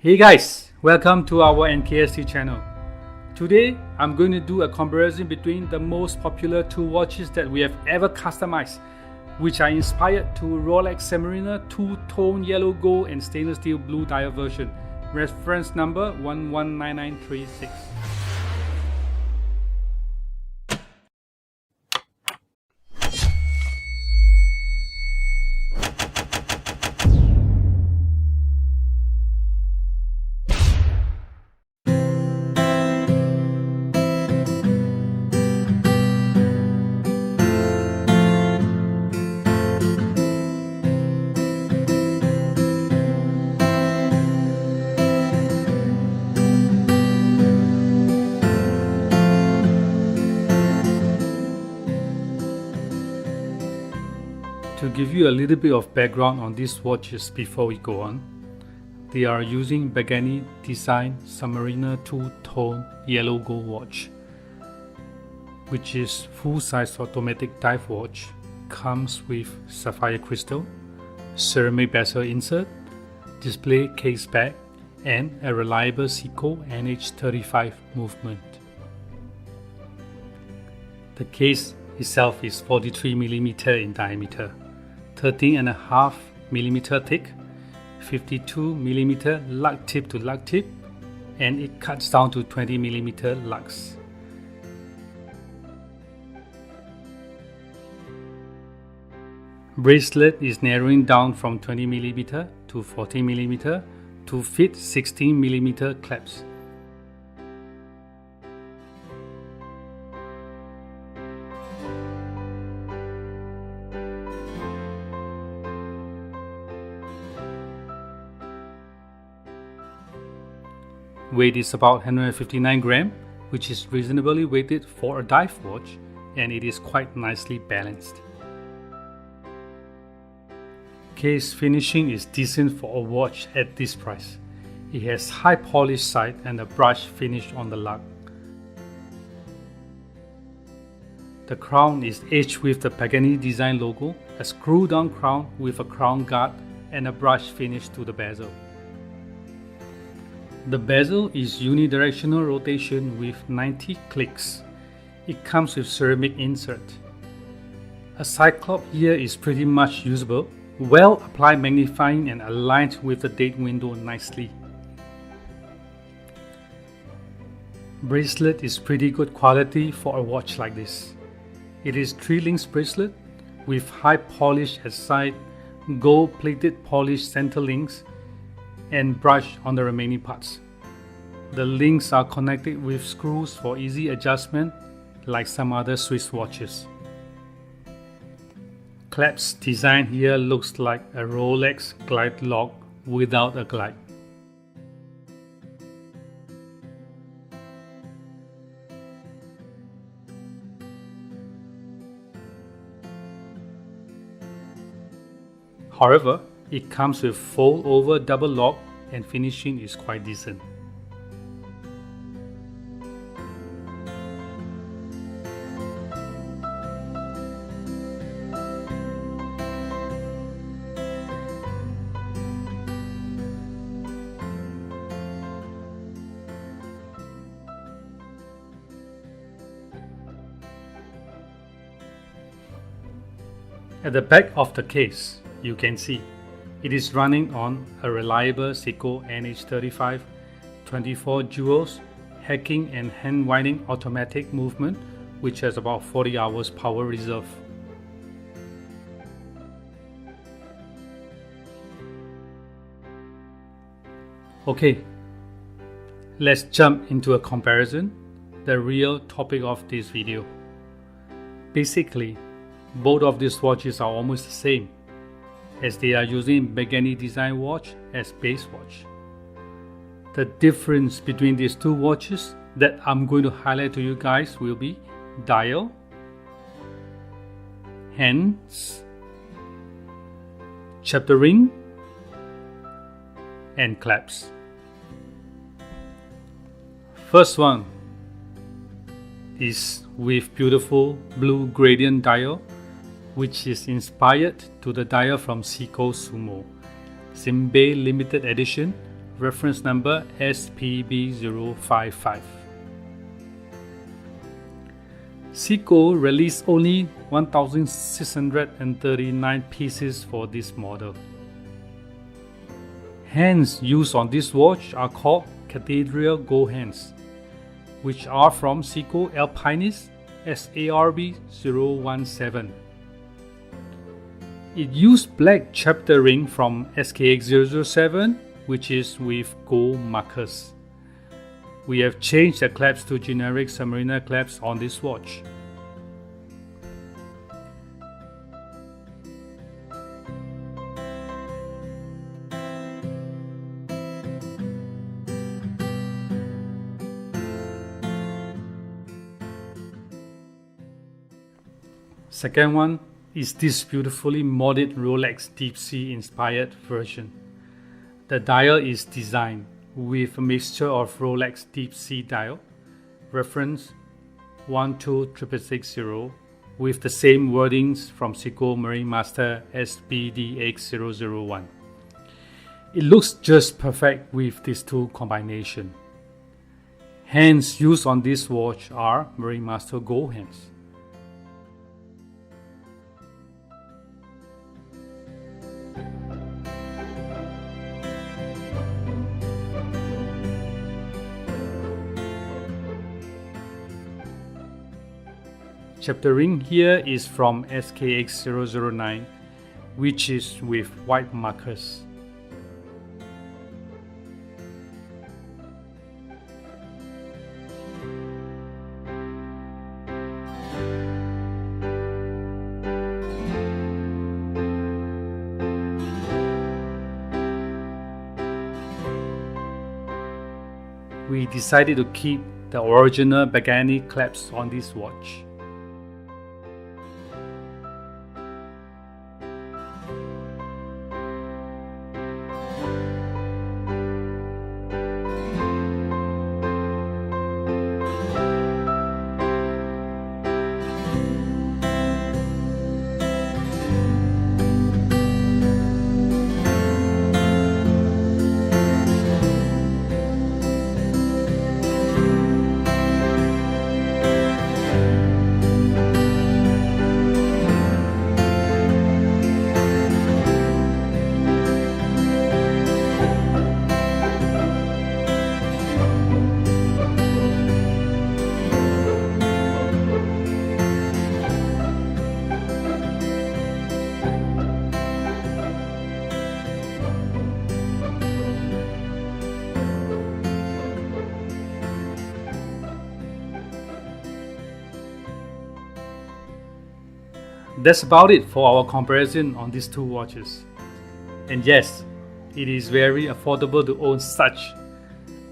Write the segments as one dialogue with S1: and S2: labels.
S1: Hey guys, welcome to our NKST channel. Today I'm going to do a comparison between the most popular two watches that we have ever customized, which are inspired to Rolex Submariner two-tone yellow gold and stainless steel blue dial version, reference number 119936. To give you a little bit of background on these watches before we go on, they are using Pagani design Submariner two-tone yellow gold watch, which is full-size automatic dive watch, comes with sapphire crystal, ceramic bezel insert, display case back, and a reliable Seiko NH35 movement. The case itself is 43mm in diameter, 13.5mm thick, 52mm lug tip to lug tip, and it cuts down to 20mm lugs. Bracelet is narrowing down from 20mm to 40mm to fit 16mm clasps. Weight is about 159 grams, which is reasonably weighted for a dive watch, and it is quite nicely balanced. Case finishing is decent for a watch at this price. It has high polished side and a brush finish on the lug. The crown is edged with the Pagani design logo, a screw down crown with a crown guard and a brush finish to the bezel. The bezel is unidirectional rotation with 90 clicks. It comes with ceramic insert. A cyclops here is pretty much usable, well applied magnifying and aligned with the date window nicely. Bracelet is pretty good quality for a watch like this. It is 3 links bracelet with high polish at side, gold plated polished center links, and brush on the remaining parts. The links are connected with screws for easy adjustment like some other Swiss watches. Clasp design here looks like a Rolex glide lock without a glide. However, it comes with fold over double lock and finishing is quite decent. At the back of the case, you can see it is running on a reliable Seiko NH35 24 jewels hacking and hand winding automatic movement, which has about 40 hours power reserve. Okay, let's jump into a comparison, the real topic of this video. Basically, both of these watches are almost the same, as they are using Pagani design watch as base watch. The difference between these two watches that I'm going to highlight to you guys will be dial, hands, chapter ring, and clasps. First one is with beautiful blue gradient dial, which is inspired to the dial from Seiko Sumo. Zimbie limited edition, reference number SPB055. Seiko released only 1,639 pieces for this model. Hands used on this watch are called cathedral gold hands, which are from Seiko Alpinist SARB017. It used black chapter ring from SKX007, which is with gold markers. We have changed the clasps to generic submariner clasps on this watch. Second one is this beautifully modded Rolex Deep Sea inspired version. The dial is designed with a mixture of Rolex Deep Sea dial, reference 12660, with the same wordings from Seiko Marine Master SBDX001. It looks just perfect with these two combination. Hands used on this watch are Marine Master gold hands. Chapter ring here is from SKX009, which is with white markers. We decided to keep the original Pagani clasps on this watch. That's about it for our comparison on these two watches. And yes, it is very affordable to own such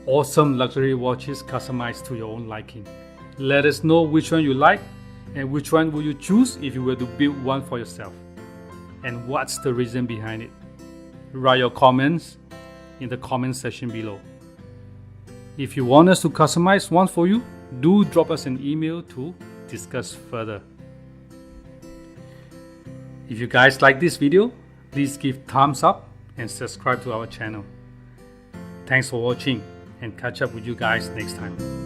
S1: awesome luxury watches customized to your own liking. Let us know which one you like and which one will you choose if you were to build one for yourself. And what's the reason behind it? Write your comments in the comment section below. If you want us to customize one for you, do drop us an email to discuss further. If you guys like this video, please give thumbs up and subscribe to our channel. Thanks for watching and catch up with you guys next time.